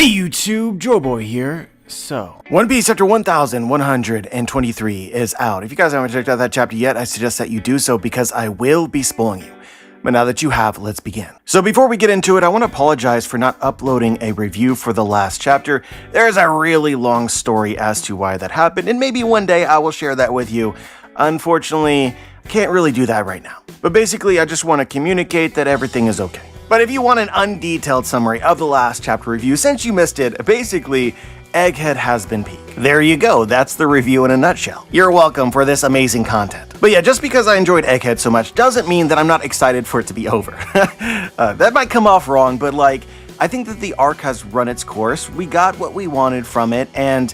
Hey YouTube, Joeboy here. So, One Piece chapter 1123 is out. If you guys haven't checked out that chapter yet, I suggest that you do so because I will be spoiling you. But now that you have, let's begin. So before we get into it, I want to apologize for not uploading a review for the last chapter. There's a really long story as to why that happened, and maybe one day I will share that with you. Unfortunately, I can't really do that right now. But basically, I just want to communicate that everything is okay. But if you want an undetailed summary of the last chapter review, since you missed it, basically, Egghead has been peaked. There you go, that's the review in a nutshell. You're welcome for this amazing content. But yeah, just because I enjoyed Egghead so much doesn't mean that I'm not excited for it to be over. That might come off wrong, but like, I think that the arc has run its course. We got what we wanted from it, and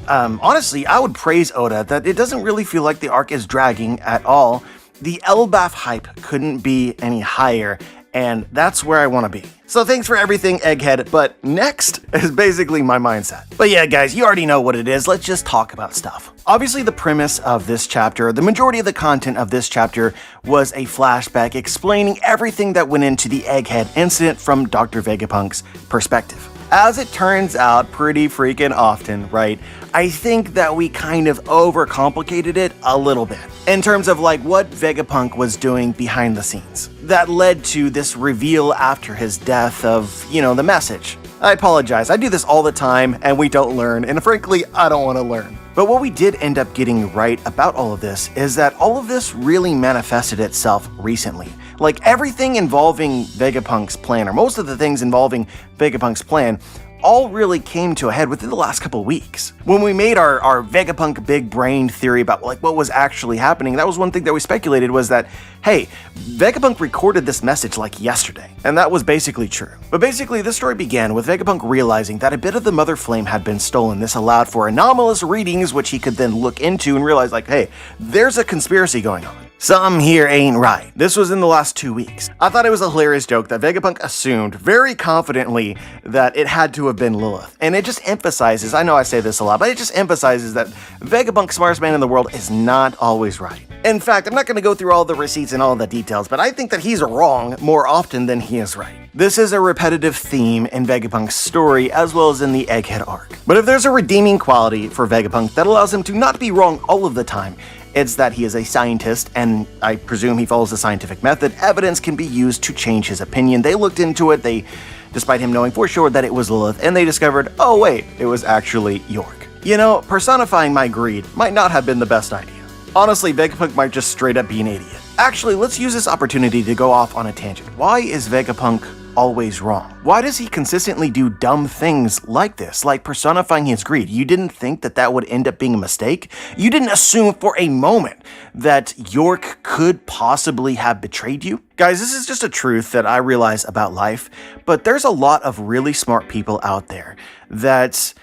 honestly, I would praise Oda that it doesn't really feel like the arc is dragging at all. The Elbaf hype couldn't be any higher, and that's where I want to be. So thanks for everything, Egghead, but next is basically my mindset. But yeah, guys, you already know what it is. Let's just talk about stuff. Obviously, the premise of this chapter, the majority of the content of this chapter was a flashback explaining everything that went into the Egghead incident from Dr. Vegapunk's perspective. As it turns out pretty freaking often, right? I think that we kind of overcomplicated it a little bit in terms of like what Vegapunk was doing behind the scenes. That led to this reveal after his death of, you know, the message. I apologize, I do this all the time and we don't learn, and frankly, I don't want to learn. But what we did end up getting right about all of this is that all of this really manifested itself recently. Like everything involving Vegapunk's plan, or most of the things involving Vegapunk's plan, all really came to a head within the last couple weeks. When we made our Vegapunk big brain theory about like what was actually happening, that was one thing that we speculated was that, hey, Vegapunk recorded this message like yesterday, and that was basically true. But basically, this story began with Vegapunk realizing that a bit of the Mother Flame had been stolen. This allowed for anomalous readings, which he could then look into and realize like, hey, there's a conspiracy going on. Something here ain't right. This was in the last 2 weeks. I thought it was a hilarious joke that Vegapunk assumed very confidently that it had to have been Lilith. And it just emphasizes, I know I say this a lot, but it just emphasizes that Vegapunk, smartest man in the world, is not always right. In fact, I'm not going to go through all the receipts and all the details, but I think that he's wrong more often than he is right. This is a repetitive theme in Vegapunk's story as well as in the Egghead arc. But if there's a redeeming quality for Vegapunk that allows him to not be wrong all of the time, it's that he is a scientist, and I presume he follows the scientific method. Evidence can be used to change his opinion. They looked into it, despite him knowing for sure that it was Lilith, and they discovered, oh wait, it was actually York. You know, personifying my greed might not have been the best idea. Honestly, Vegapunk might just straight up be an idiot. Actually, let's use this opportunity to go off on a tangent. Why is Vegapunk always wrong? Why does he consistently do dumb things like this, like personifying his greed? You didn't think that that would end up being a mistake? You didn't assume for a moment that York could possibly have betrayed you? Guys, this is just a truth that I realize about life, but there's a lot of really smart people out there that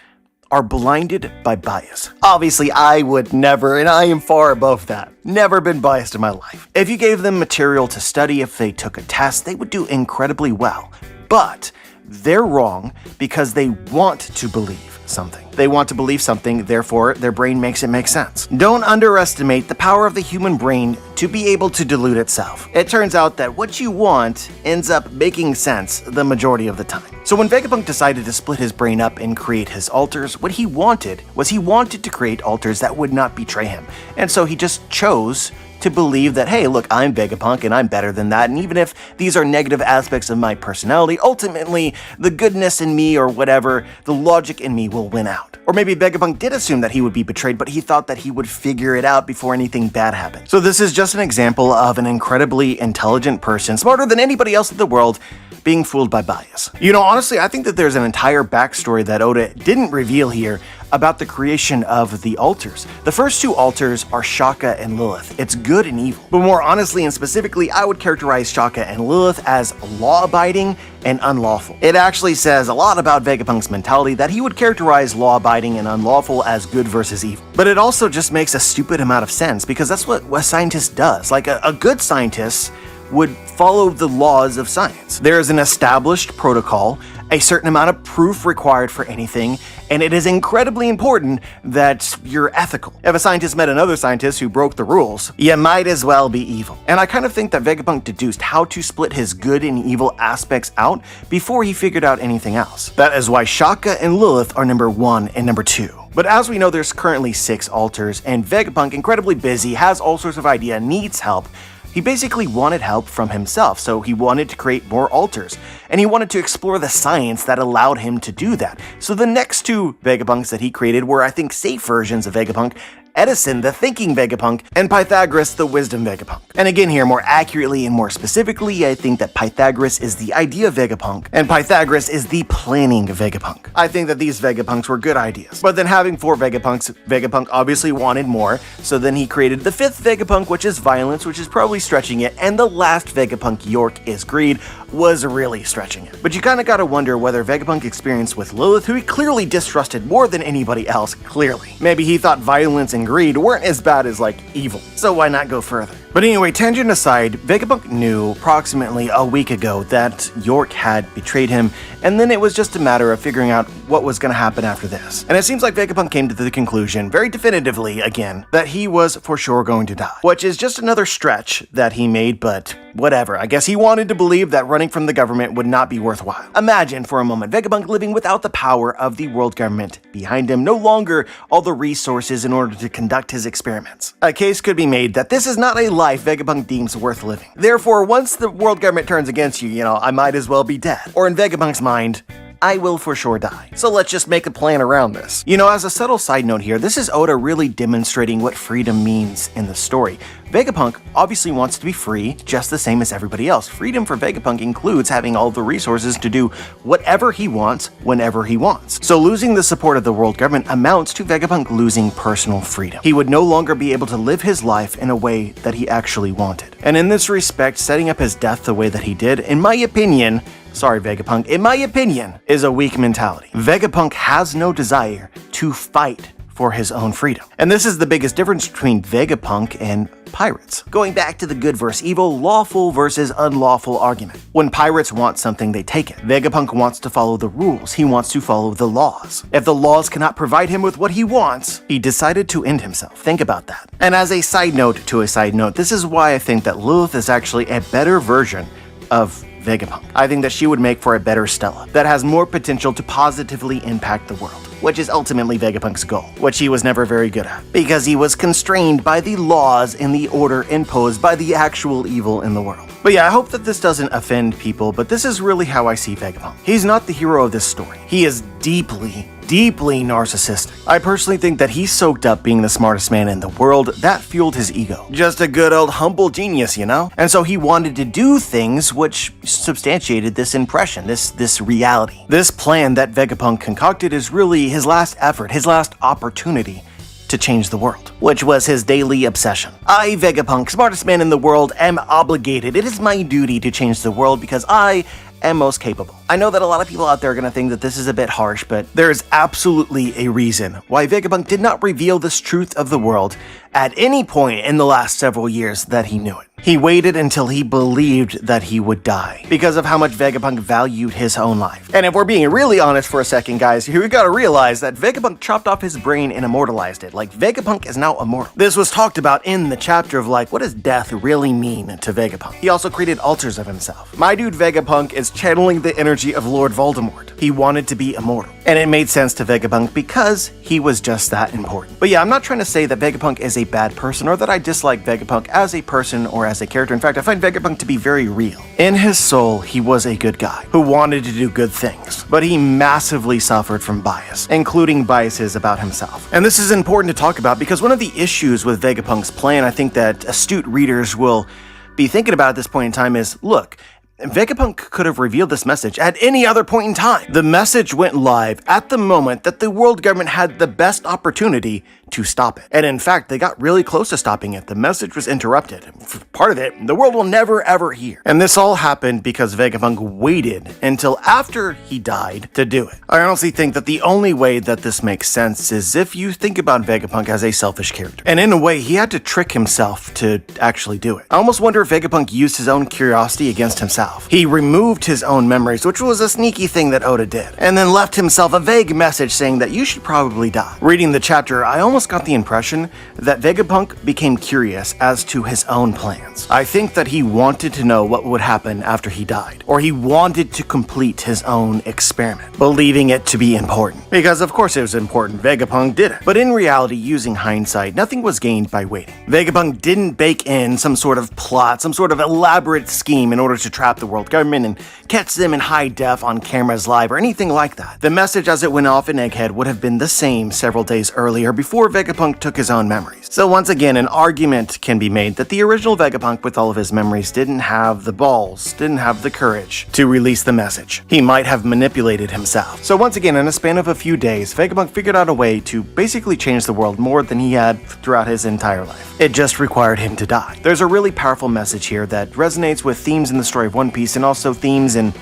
are blinded by bias. Obviously, I would never, and I am far above that, never been biased in my life. If you gave them material to study, if they took a test, they would do incredibly well. But they're wrong because they want to believe something. They want to believe something, therefore their brain makes it make sense. Don't underestimate the power of the human brain to be able to delude itself. It turns out that what you want ends up making sense the majority of the time. So when Vegapunk decided to split his brain up and create his alters, what he wanted to create alters that would not betray him. And so he just chose to believe that, hey, look, I'm Vegapunk and I'm better than that, and even if these are negative aspects of my personality, ultimately, the goodness in me or whatever, the logic in me will win out. Or maybe Vegapunk did assume that he would be betrayed, but he thought that he would figure it out before anything bad happened. So this is just an example of an incredibly intelligent person, smarter than anybody else in the world, being fooled by bias. You know, honestly, I think that there's an entire backstory that Oda didn't reveal here about the creation of the alters. The first two alters are Shaka and Lilith. It's good and evil. But more honestly and specifically, I would characterize Shaka and Lilith as law-abiding and unlawful. It actually says a lot about Vegapunk's mentality that he would characterize law-abiding and unlawful as good versus evil. But it also just makes a stupid amount of sense because that's what a scientist does. Like a good scientist would follow the laws of science. There is an established protocol, a certain amount of proof required for anything, and it is incredibly important that you're ethical. If a scientist met another scientist who broke the rules, you might as well be evil. And I kind of think that Vegapunk deduced how to split his good and evil aspects out before he figured out anything else. That is why Shaka and Lilith are number 1 and number 2. But as we know, there's currently 6 altars, and Vegapunk, incredibly busy, has all sorts of ideas, needs help. He basically wanted help from himself, so he wanted to create more altars, and he wanted to explore the science that allowed him to do that. So the next 2 Vegapunks that he created were, I think, safe versions of Vegapunk: Edison, the thinking Vegapunk, and Pythagoras, the wisdom Vegapunk. And again here, more accurately and more specifically, I think that Pythagoras is the idea Vegapunk, and Pythagoras is the planning Vegapunk. I think that these Vegapunks were good ideas. But then having 4 Vegapunks, Vegapunk obviously wanted more, so then he created the 5th Vegapunk, which is violence, which is probably stretching it, and the last Vegapunk, York, is greed, was really stretching it. But you kinda gotta wonder whether Vegapunk experience with Lilith, who he clearly distrusted more than anybody else, clearly. Maybe he thought violence and greed weren't as bad as, like, evil. So why not go further? But anyway, tangent aside, Vegapunk knew approximately a week ago that York had betrayed him, and then it was just a matter of figuring out what was going to happen after this. And it seems like Vegapunk came to the conclusion, very definitively again, that he was for sure going to die. Which is just another stretch that he made, but whatever. I guess he wanted to believe that running from the government would not be worthwhile. Imagine for a moment Vegapunk living without the power of the world government behind him, no longer all the resources in order to conduct his experiments. A case could be made that this is not a life Vegapunk deems worth living. Therefore, once the world government turns against you, I might as well be dead. Or in Vegapunk's mind, I will for sure die. So let's just make a plan around this. As a subtle side note here, this is Oda really demonstrating what freedom means in the story. Vegapunk obviously wants to be free, just the same as everybody else. Freedom for Vegapunk includes having all the resources to do whatever he wants, whenever he wants. So losing the support of the world government amounts to Vegapunk losing personal freedom. He would no longer be able to live his life in a way that he actually wanted. And in this respect, setting up his death the way that he did, in my opinion, sorry Vegapunk, in my opinion, is a weak mentality. Vegapunk has no desire to fight for his own freedom. And this is the biggest difference between Vegapunk and pirates. Going back to the good versus evil, lawful versus unlawful argument. When pirates want something, they take it. Vegapunk wants to follow the rules. He wants to follow the laws. If the laws cannot provide him with what he wants, he decided to end himself. Think about that. And as a side note to a side note, this is why I think that Lilith is actually a better version of Vegapunk. I think that she would make for a better Stella that has more potential to positively impact the world, which is ultimately Vegapunk's goal, which he was never very good at, because he was constrained by the laws and the order imposed by the actual evil in the world. But yeah, I hope that this doesn't offend people, but this is really how I see Vegapunk. He's not the hero of this story. He is deeply narcissistic. I personally think that he soaked up being the smartest man in the world. That fueled his ego. Just a good old humble genius, And so he wanted to do things which substantiated this impression, this reality. This plan that Vegapunk concocted is really his last effort, his last opportunity to change the world, which was his daily obsession. I, Vegapunk, smartest man in the world, am obligated. It is my duty to change the world because I am most capable. I know that a lot of people out there are going to think that this is a bit harsh, but there is absolutely a reason why Vegapunk did not reveal this truth of the world at any point in the last several years that he knew it. He waited until he believed that he would die because of how much Vegapunk valued his own life. And if we're being really honest for a second, guys, here we gotta realize that Vegapunk chopped off his brain and immortalized it. Like, Vegapunk is now immortal. This was talked about in the chapter of, like, what does death really mean to Vegapunk? He also created altars of himself. My dude Vegapunk is channeling the energy of Lord Voldemort. He wanted to be immortal. And it made sense to Vegapunk because he was just that important. But yeah, I'm not trying to say that Vegapunk is a bad person or that I dislike Vegapunk as a person or as a character. In fact, I find Vegapunk to be very real. In his soul, he was a good guy who wanted to do good things, but he massively suffered from bias, including biases about himself. And this is important to talk about because one of the issues with Vegapunk's plan, I think that astute readers will be thinking about at this point in time is, look, Vegapunk could have revealed this message at any other point in time. The message went live at the moment that the world government had the best opportunity to stop it. And in fact, they got really close to stopping it. The message was interrupted. For part of it, the world will never ever hear. And this all happened because Vegapunk waited until after he died to do it. I honestly think that the only way that this makes sense is if you think about Vegapunk as a selfish character. And in a way, he had to trick himself to actually do it. I almost wonder if Vegapunk used his own curiosity against himself. He removed his own memories, which was a sneaky thing that Oda did, and then left himself a vague message saying that you should probably die. Reading the chapter, I almost got the impression that Vegapunk became curious as to his own plans. I think that he wanted to know what would happen after he died, or he wanted to complete his own experiment, believing it to be important. Because of course it was important, Vegapunk did it. But in reality, using hindsight, nothing was gained by waiting. Vegapunk didn't bake in some sort of plot, some sort of elaborate scheme in order to trap the world government and catch them in high def on cameras live or anything like that. The message as it went off in Egghead would have been the same several days earlier before Vegapunk took his own memories. So once again, an argument can be made that the original Vegapunk with all of his memories didn't have the balls, didn't have the courage to release the message. He might have manipulated himself. So once again, in a span of a few days, Vegapunk figured out a way to basically change the world more than he had throughout his entire life. It just required him to die. There's a really powerful message here that resonates with themes in the story of One Piece and also themes in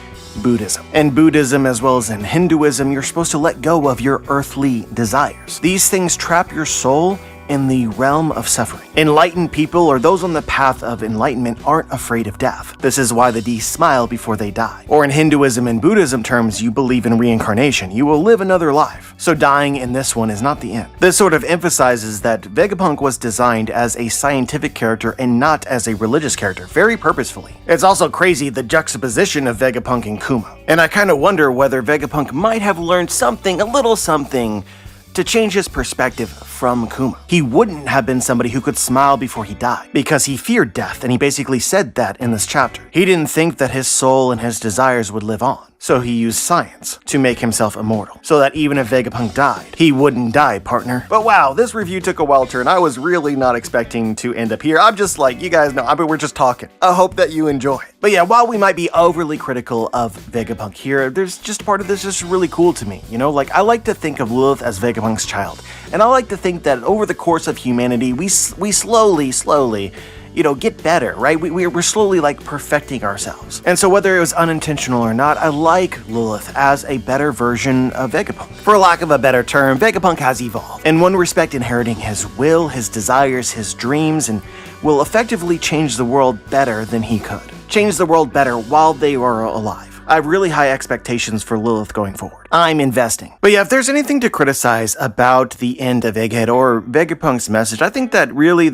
Buddhism. In Buddhism as well as in Hinduism, you're supposed to let go of your earthly desires. These things trap your soul in the realm of suffering. Enlightened people, or those on the path of enlightenment, aren't afraid of death. This is why the Dee smile before they die. Or in Hinduism and Buddhism terms, you believe in reincarnation. You will live another life. So dying in this one is not the end. This sort of emphasizes that Vegapunk was designed as a scientific character and not as a religious character, very purposefully. It's also crazy the juxtaposition of Vegapunk and Kuma. And I kind of wonder whether Vegapunk might have learned something, a little something, to change his perspective from Kuma. He wouldn't have been somebody who could smile before he died, because he feared death, and he basically said that in this chapter. He didn't think that his soul and his desires would live on. So he used science to make himself immortal, so that even if Vegapunk died, he wouldn't die, partner. But wow, this review took a wild turn. I was really not expecting to end up here. I'm just like, you guys know, we're just talking. I hope that you enjoy it. But yeah, while we might be overly critical of Vegapunk here, there's just part of this just really cool to me. You know, like, I like to think of Lilith as Vegapunk's child. And I like to think that over the course of humanity, we slowly, you know, get better, right? We're slowly like perfecting ourselves. And so whether it was unintentional or not, I like Lilith as a better version of Vegapunk. For lack of a better term, Vegapunk has evolved. In one respect, inheriting his will, his desires, his dreams, and will effectively change the world better than he could. Change the world better while they were alive. I have really high expectations for Lilith going forward. I'm investing. But yeah, if there's anything to criticize about the end of Egghead or Vegapunk's message, I think that really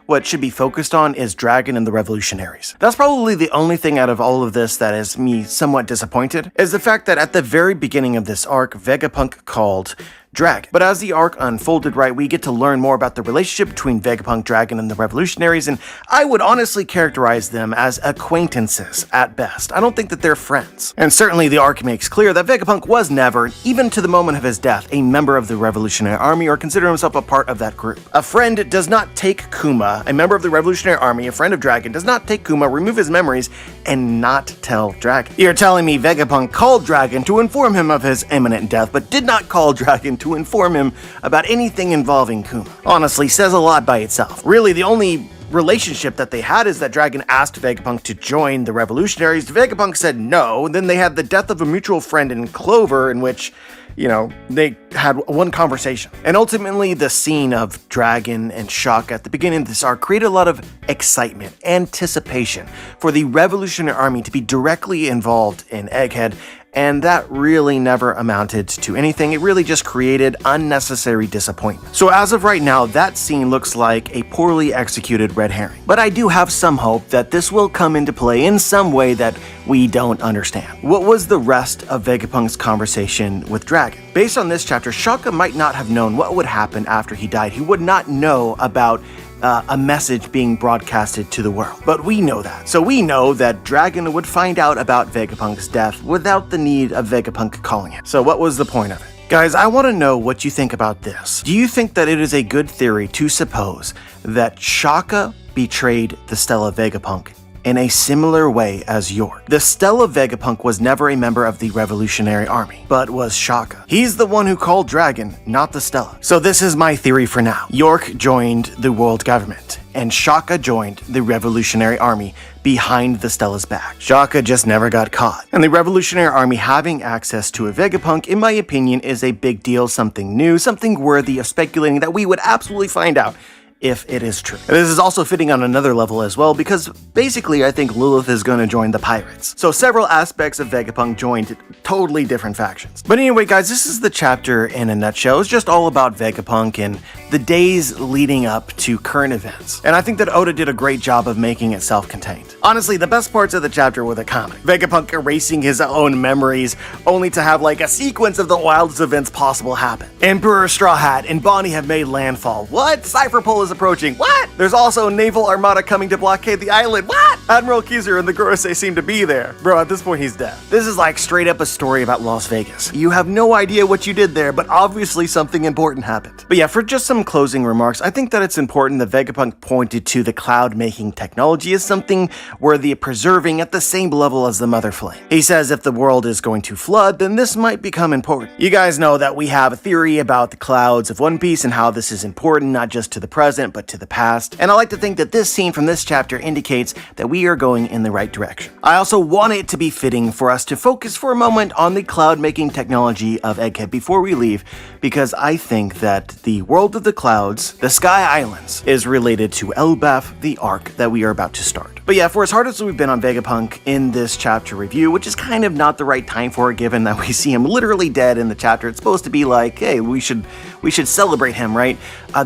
what should be focused on is Dragon and the revolutionaries. That's probably the only thing out of all of this that has me somewhat disappointed, is the fact that at the very beginning of this arc, Vegapunk called Dragon. But as the arc unfolded, right, we get to learn more about the relationship between Vegapunk, Dragon, and the revolutionaries, and I would honestly characterize them as acquaintances at best. I don't think that they're friends. And certainly the arc makes clear that Vegapunk was never, even to the moment of his death, a member of the Revolutionary Army or consider himself a part of that group. A friend does not take Kuma, a member of the Revolutionary Army, a friend of Dragon, does not take Kuma, remove his memories, and not tell Dragon. You're telling me Vegapunk called Dragon to inform him of his imminent death, but did not call Dragon to inform him about anything involving Kuma. Honestly, says a lot by itself. Really, the only relationship that they had is that Dragon asked Vegapunk to join the revolutionaries. Vegapunk said no. Then they had the death of a mutual friend in Clover, in which, you know, they had one conversation. And ultimately, the scene of Dragon and Shock at the beginning of this arc created a lot of excitement, anticipation for the Revolutionary Army to be directly involved in Egghead, and that really never amounted to anything. It really just created unnecessary disappointment. So as of right now, that scene looks like a poorly executed red herring. But I do have some hope that this will come into play in some way that we don't understand. What was the rest of Vegapunk's conversation with Dragon? Based on this chapter, Shaka might not have known what would happen after he died. He would not know about a message being broadcasted to the world. But we know that. So we know that Dragon would find out about Vegapunk's death without the need of Vegapunk calling him. So what was the point of it? Guys, I want to know what you think about this. Do you think that it is a good theory to suppose that Shaka betrayed the Stella Vegapunk in a similar way as York. The Stella Vegapunk was never a member of the Revolutionary Army, but was Shaka. He's the one who called Dragon, not the Stella. So this is my theory for now. York joined the world government, and Shaka joined the Revolutionary Army behind the Stella's back. Shaka just never got caught. And the Revolutionary Army having access to a Vegapunk, in my opinion, is a big deal, something new, something worthy of speculating that we would absolutely find out if it is true. And this is also fitting on another level as well, because basically I think Lilith is going to join the pirates. So several aspects of Vegapunk joined totally different factions. But anyway guys, this is the chapter in a nutshell. It's just all about Vegapunk and the days leading up to current events. And I think that Oda did a great job of making it self-contained. Honestly, the best parts of the chapter were the comic. Vegapunk erasing his own memories, only to have like a sequence of the wildest events possible happen. Emperor Straw Hat and Bonnie have made landfall. What? Cypher Pole is approaching. What? There's also a naval armada coming to blockade the island. What? Admiral Kizaru and the Gorosei seem to be there. Bro, at this point he's dead. This is like straight up a story about Las Vegas. You have no idea what you did there, but obviously something important happened. But yeah, for just some closing remarks, I think that it's important that Vegapunk pointed to the cloud-making technology as something worthy of preserving at the same level as the Mother Flame. He says if the world is going to flood, then this might become important. You guys know that we have a theory about the clouds of One Piece and how this is important not just to the present, but to the past. And I like to think that this scene from this chapter indicates that we are going in the right direction. I also want it to be fitting for us to focus for a moment on the cloud-making technology of Egghead before we leave, because I think that the world of the clouds, the Sky Islands, is related to Elbaf, the arc that we are about to start. But yeah, for as hard as we've been on Vegapunk in this chapter review, which is kind of not the right time for it given that we see him literally dead in the chapter, it's supposed to be like, hey, we should celebrate him, right? I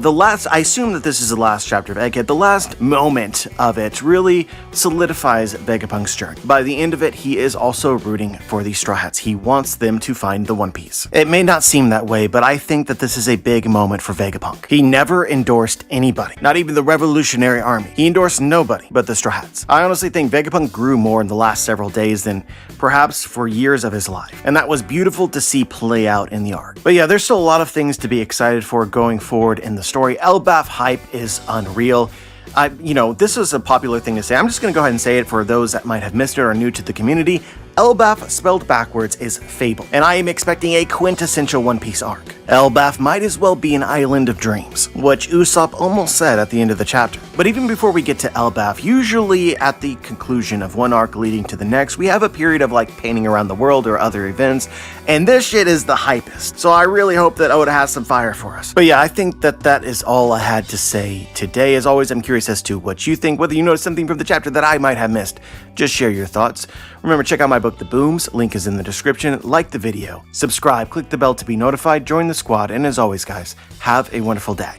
assume that this is the last chapter of Egghead. The last moment of it really solidifies Vegapunk's journey. By the end of it, he is also rooting for the Straw Hats. He wants them to find the One Piece. It may not seem that way, but I think that this is a big moment for Vegapunk. He never endorsed anybody, not even the Revolutionary Army. He endorsed nobody but the Straw Hats. I honestly think Vegapunk grew more in the last several days than perhaps for years of his life, and that was beautiful to see play out in the arc. But yeah, there's still a lot of things to be excited for going forward in the story. Elbaf hype is unreal. This was a popular thing to say. I'm just going to go ahead and say it for those that might have missed it or are new to the community. Elbaf spelled backwards is Fable, and I am expecting a quintessential One Piece arc. Elbaf might as well be an island of dreams, which Usopp almost said at the end of the chapter. But even before we get to Elbaf, usually at the conclusion of one arc leading to the next, we have a period of like painting around the world or other events, and this shit is the hypest. So I really hope that Oda has some fire for us. But yeah, I think that is all I had to say today. As always, I'm curious as to what you think, whether you noticed something from the chapter that I might have missed. Just share your thoughts. Remember, check out my book, The Booms. Link is in the description. Like the video, subscribe, click the bell to be notified, join the squad, and as always, guys, have a wonderful day.